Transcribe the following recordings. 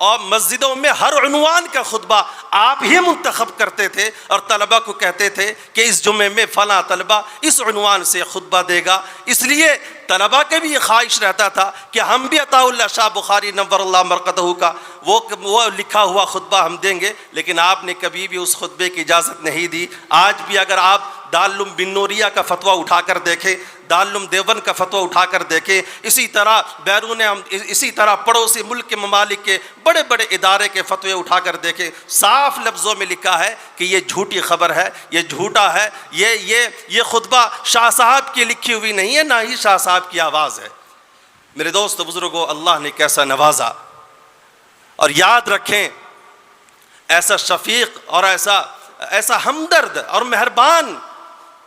اور مسجدوں میں ہر عنوان کا خطبہ آپ ہی منتخب کرتے تھے اور طلبہ کو کہتے تھے کہ اس جمعے میں فلاں طلبہ اس عنوان سے خطبہ دے گا. اس لیے طلبہ کے بھی یہ خواہش رہتا تھا کہ ہم بھی عطا اللہ شاہ بخاری نور اللہ مرقدہ کا وہ لکھا ہوا خطبہ ہم دیں گے. لیکن آپ نے کبھی بھی اس خطبے کی اجازت نہیں دی. آج بھی اگر آپ دارالعلوم بن نوریہ کا فتویٰ اٹھا کر دیکھیں, دارالعلوم دیوبند کا فتویٰ اٹھا کر دیکھیں, اسی طرح پڑوسی ملک کے ممالک کے بڑے بڑے ادارے کے فتوے اٹھا کر دیکھیں, صاف لفظوں میں لکھا ہے کہ یہ جھوٹی خبر ہے, یہ جھوٹا ہے, یہ خطبہ شاہ صاحب کی لکھی ہوئی نہیں ہے, نہ ہی شاہ صاحب کی آواز ہے. میرے دوست بزرگوں, اللہ نے کیسا نوازا. اور یاد رکھیں, ایسا شفیق اور ایسا ہمدرد اور مہربان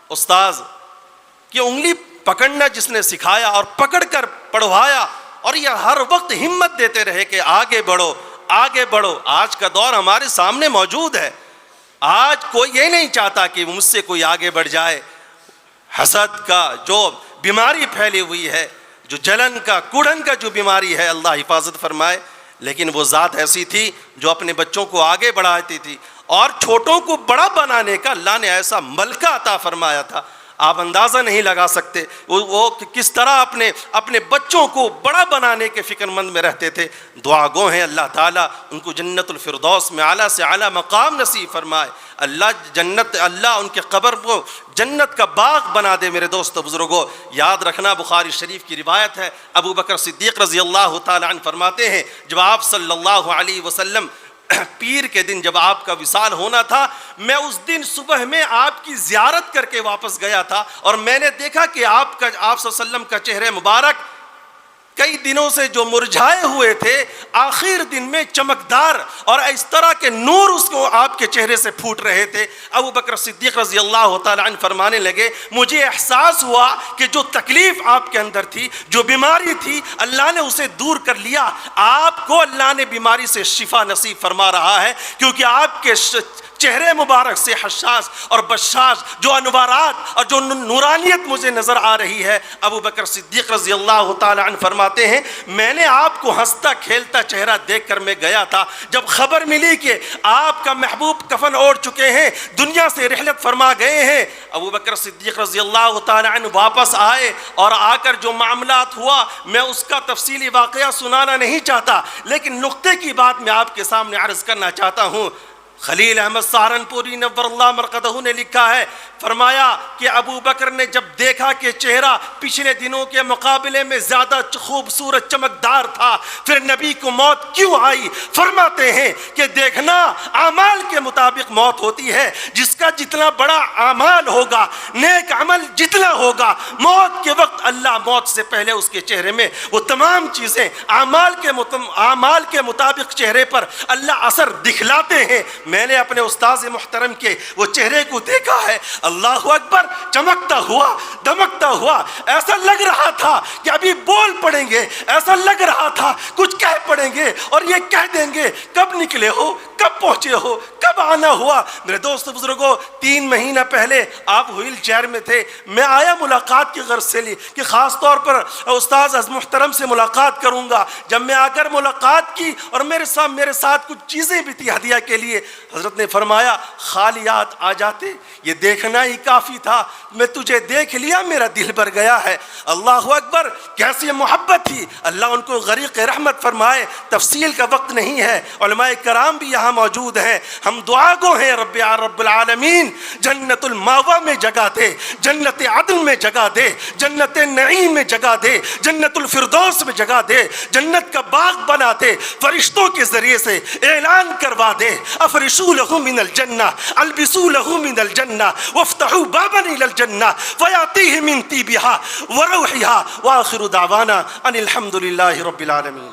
استاذ کہ انگلی پکڑنا جس نے سکھایا اور پکڑ کر پڑھوایا, اور یہ ہر وقت ہمت دیتے رہے کہ آگے بڑھو آگے بڑھو. آج کا دور ہمارے سامنے موجود ہے. آج کوئی یہ نہیں چاہتا کہ مجھ سے کوئی آگے بڑھ جائے. حسد کا جو بیماری پھیلی ہوئی ہے, جو جلن کا کوڑن کا جو بیماری ہے, اللہ حفاظت فرمائے. لیکن وہ ذات ایسی تھی جو اپنے بچوں کو آگے بڑھاتی تھی, اور چھوٹوں کو بڑا بنانے کا اللہ نے ایسا ملکہ عطا فرمایا تھا, آپ اندازہ نہیں لگا سکتے وہ کس طرح اپنے بچوں کو بڑا بنانے کے فکر مند میں رہتے تھے. دعا گو ہیں اللہ تعالیٰ ان کو جنت الفردوس میں اعلیٰ سے اعلیٰ مقام نصیب فرمائے. اللہ ان کے قبر کو جنت کا باغ بنا دے. میرے دوست بزرگوں, یاد رکھنا, بخاری شریف کی روایت ہے, ابو بکر صدیق رضی اللہ تعالیٰ عنہ فرماتے ہیں, جب آپ صلی اللہ علیہ وسلم پیر کے دن جب آپ کا وصال ہونا تھا, میں اس دن صبح میں آپ کی زیارت کر کے واپس گیا تھا, اور میں نے دیکھا کہ آپ صلی اللہ علیہ وسلم کا چہرہ مبارک کئی دنوں سے جو مرجھائے ہوئے تھے, آخر دن میں چمکدار اور اس طرح کے نور اس کو آپ کے چہرے سے پھوٹ رہے تھے. ابو بکر صدیق رضی اللہ تعالیٰ عنہ فرمانے لگے, مجھے احساس ہوا کہ جو تکلیف آپ کے اندر تھی, جو بیماری تھی, اللہ نے اسے دور کر لیا. آپ کو اللہ نے بیماری سے شفا نصیب فرما رہا ہے, کیونکہ آپ کے چہرے مبارک سے حشاش اور بشاش جو انوارات اور جو نورانیت مجھے نظر آ رہی ہے. ابو بکر صدیق رضی اللہ تعالیٰ عنہ فرماتے ہیں, میں نے آپ کو ہنستا کھیلتا چہرہ دیکھ کر میں گیا تھا. جب خبر ملی کہ آپ کا محبوب کفن اوڑھ چکے ہیں, دنیا سے رحلت فرما گئے ہیں, ابو بکر صدیق رضی اللہ تعالیٰ عنہ واپس آئے, اور آ کر جو معاملات ہوا میں اس کا تفصیلی واقعہ سنانا نہیں چاہتا, لیکن نقطے کی بات میں آپ کے سامنے عرض کرنا چاہتا ہوں. خلیل احمد سہارنپوری نور اللہ مرقدہ نے لکھا ہے, فرمایا کہ ابو بکر نے جب دیکھا کہ چہرہ پچھلے دنوں کے مقابلے میں زیادہ خوبصورت چمکدار تھا, پھر نبی کو موت کیوں آئی؟ فرماتے ہیں کہ دیکھنا, اعمال کے مطابق موت ہوتی ہے. جس کا جتنا بڑا اعمال ہوگا, نیک عمل جتنا ہوگا, موت کے وقت اللہ موت سے پہلے اس کے چہرے میں وہ تمام چیزیں اعمال کے مطابق چہرے پر اللہ اثر دکھلاتے ہیں. میں نے اپنے استاذ محترم کے وہ چہرے کو دیکھا ہے, اللہ اکبر, چمکتا ہوا, دمکتا ہوا, ایسا لگ رہا تھا کہ ابھی بول پڑیں گے, ایسا لگ رہا تھا کچھ کہہ پڑیں گے اور یہ کہہ دیں گے, کب نکلے ہو, کب پہنچے ہو, کب آنا ہوا. میرے دوست بزرگوں, 3 مہینہ پہلے آپ وہیل چیئر میں تھے, میں آیا ملاقات کی غرض سے لی کہ خاص طور پر استاذ محترم سے ملاقات کروں گا. جب میں آ کر ملاقات کی اور میرے ساتھ کچھ چیزیں بھی تھی ہدیہ کے لیے, حضرت نے فرمایا خالیات آ جاتے, یہ دیکھنا ہی کافی تھا, میں تجھے دیکھ لیا, میرا دل بھر گیا ہے. اللہ اکبر, کیسی محبت تھی. اللہ ان کو غریق رحمت فرمائے. تفصیل کا وقت نہیں ہے, علماء کرام بھی یہاں موجود ہیں. ہم دعا گو ہیں, رب العالمین جنت الماوا میں جگہ دے, جنت عدن میں جگہ دے, جنت نعیم میں جگہ دے, جنت الفردوس میں جگہ دے, جنت کا باغ بنا دے, فرشتوں کے ذریعے سے اعلان کروا دے, افرشوا له من الجنہ, البسوا له من الجنہ, وافتحوا بابا الى الجنہ, فیاتیہ من طیبها وروحها, وآخر دعوانا ان الحمد للہ رب العالمین.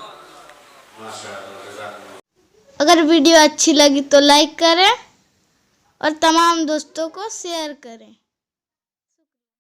اگر ویڈیو اچھی لگی تو لائک کریں اور تمام دوستوں کو شیئر کریں.